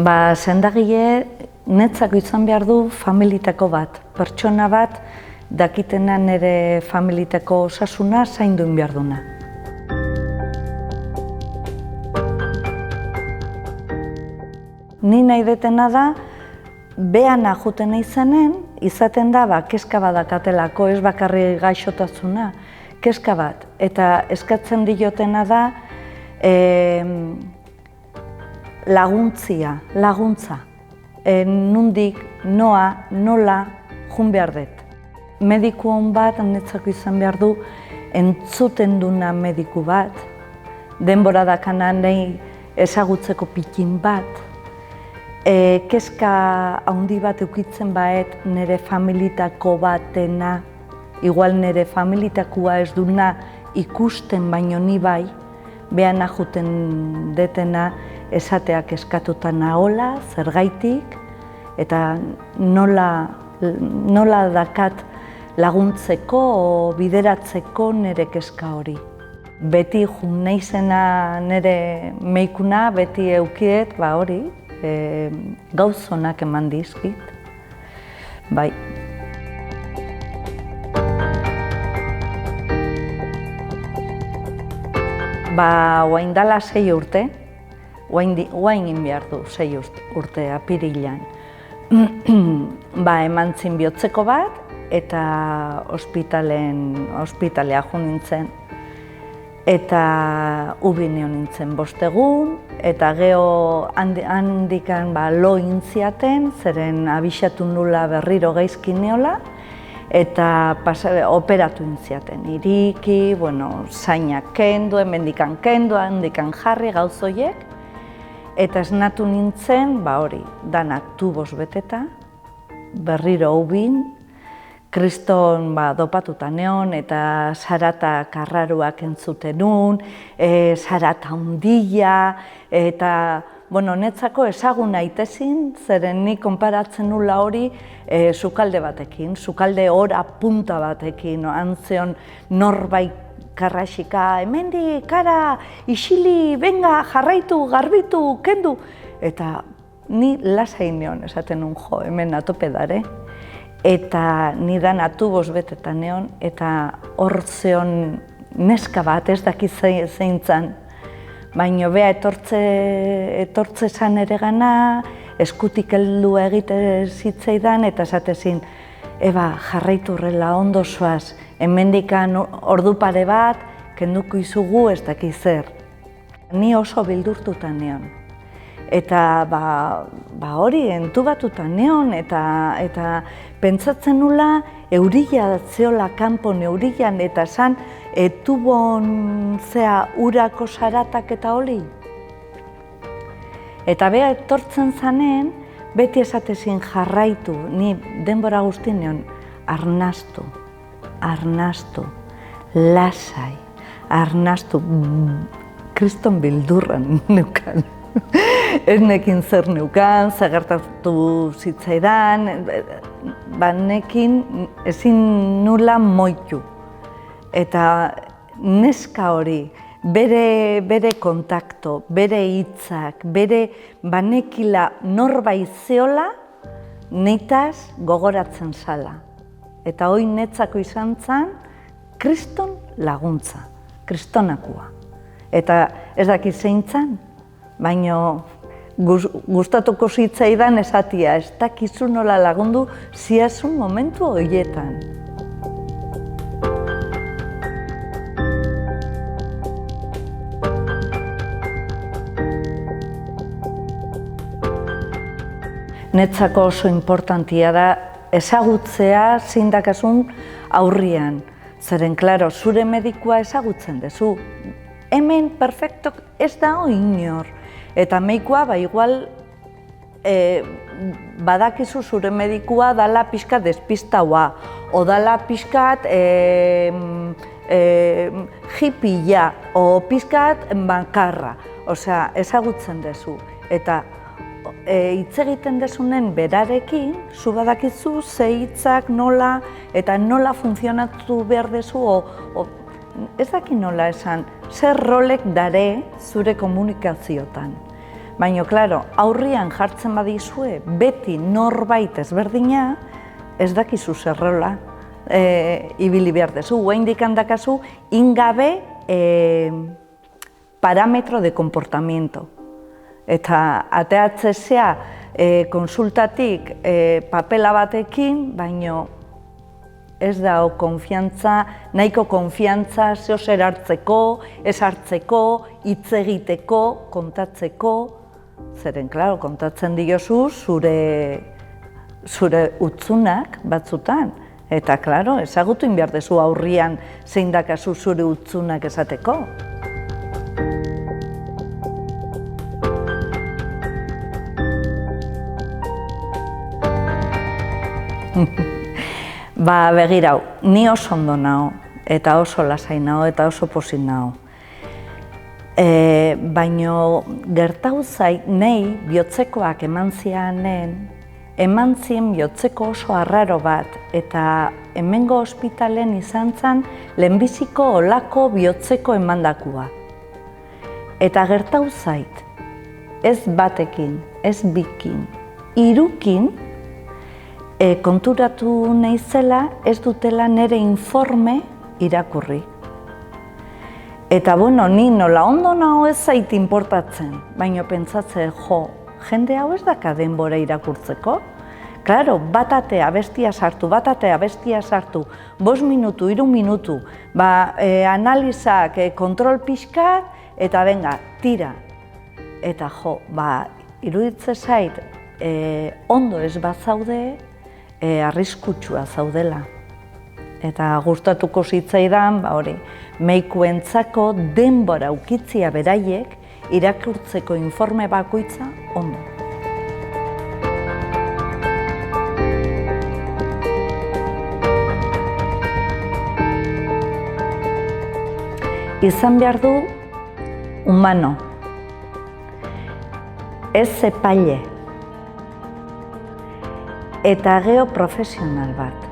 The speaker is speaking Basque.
Sendagile netzako izan behar du familitako bat, pertsona bat dakitena nire familitako osasuna zainduin behar duna. Ni nahi detena da, behana juten izaten da, kezka badakatelako, ez bakarri gaixotasuna, kezka bat. Eta eskatzen diotena da, laguntza. Nundik, nola, jun behar dut. Mediku hon bat, netzako izan behar du, entzuten duna mediku bat, denbora dakana nahi ezagutzeko pikin bat, kezka handi bat eukitzen baet nire familitako batena, igual nire familitakoa ez duna ikusten baino ni bai, behana juten detena esateak eskatuta nahola, zergaitik, eta nola dakat laguntzeko o bideratzeko nire kezka hori. Beti jun naizena nire meikuna, beti eukiet, hori, gauzonak eman dizkit, bai. Oain dala 6 urte, oain behar du 6 urte apirilan. Eman zin bihotzeko bat, eta ospitalea jo nintzen. Eta ubineo nintzen 5 egun, eta geho handikan lo intziaten, zeren abixatu nula berriro gaizki neola, eta operatu intziaten. Iriki, zainak kendu, hemendikan kendu, handikan jarri gauzoiek, eta esnatu nintzen, hori, danak tuboz beteta, berriro ubin, kriston dopatuta neon, eta zarata karraruak entzutenun, zarata handia, eta netzako ezagun naitezin, zeren ni konparatzen nula hori sukalde batekin, sukalde ora punta batekin, antzeon norbait karraxika, hemendi, kara, isili, benga, jarraitu, garbitu, kendu, eta ni lasai neon esaten nun hemen atope dare. Eta nidan atuboz beteta neon, eta hor zeon neska bat, ez dakit zeintzan, baina beha etortze zan ere gana, eskutik heldu egite zitzaidan, eta esatezin, jarraitu horrela ondo zoaz, hemendikan ordu pare bat, kenduko izugu ez dakit zer. Ni oso bildurtuta neon. Eta hori entubatuta neon, eta pentsatzen nula eurila zeola kanpon eurilan, eta zan tubon zea urako zaratak eta hori. Eta beha etortzen zanen, beti esatezin jarraitu, ni denbora guzti neon, arnastu, lasai, arnastu, kriston bildurran neukan. Ez nekin zer neukan, zagertatu zitzaidan, nekin ezin nula moitu. Eta neska hori, bere kontakto, bere hitzak, bere banekila norbait zeola, neitaz gogoratzen zala. Eta hoi netzako izan zen, kriston laguntza, kristonakua. Eta ez dakit zein zen, baina gustatuko zitzaidan esatia, ez dakizu nola lagundu ziazun momentu horietan. Netzako oso importantia da ezagutzea zindakasun aurrian. Zeren, klaro, zure medikua ezagutzen dezu. Hemen perfekto ez da inor. Eta meikua, igual, badakizu zure medikua dala pixkat despistaua, o dala pixkat hipia, o pixkat bankarra. Osea, ezagutzen dezu. Eta hitz egiten dezunen berarekin, zu badakizu ze hitzak nola, eta nola funtzionatu behar dezu, ez daki nola esan, zer rolek dare zure komunikaziotan. Baina, klaro, aurrian jartzen badizue, beti norbait ezberdina, ez dakizu zerrola ibili behar dezu. Oraindik handakazu, ingabe parámetro de comportamiento. Eta ateatzezea konsultatik papela batekin, baino ez da nahiko konfiantza zeozer hartzeko, ez hartzeko, hitz egiteko, kontatzeko. Zeren, klaro, kontatzen diozu zure utzunak batzutan. Eta, klaro, ezagutu behar dezu aurrian zein dakazu zure utzunak esateko. Ba, begirau, ni oso ondo nao, eta oso lasai nao, eta oso pozik nao. Baina gertatu zait, nei bihotzekoak eman zien bihotzeko oso arraro bat, eta hemengo ospitalen izan zen lehenbiziko olako bihotzeko emandakua. Eta gertatu zait, ez batekin, ez bikin, 3 konturatu naizela ez dutela nire informe irakurri. Eta, bueno, ni nola ondo nago ez zait inportatzen, baina pentsatze, jende hau ez daka denbora irakurtzeko. Klaro, batatea bestia sartu, 5 minutu, 3 minutu, analizak, kontrol pixkat, eta benga, tira. Eta iruditze zait, ondo ez bazaude, arriskutsua zaudela. Eta gustatuko zitzaidan, medikuentzako denbora ukitzia beraiek irakurtzeko informe bakoitza ondo. Izan behar du humano, ez epaile, eta geoprofesional bat.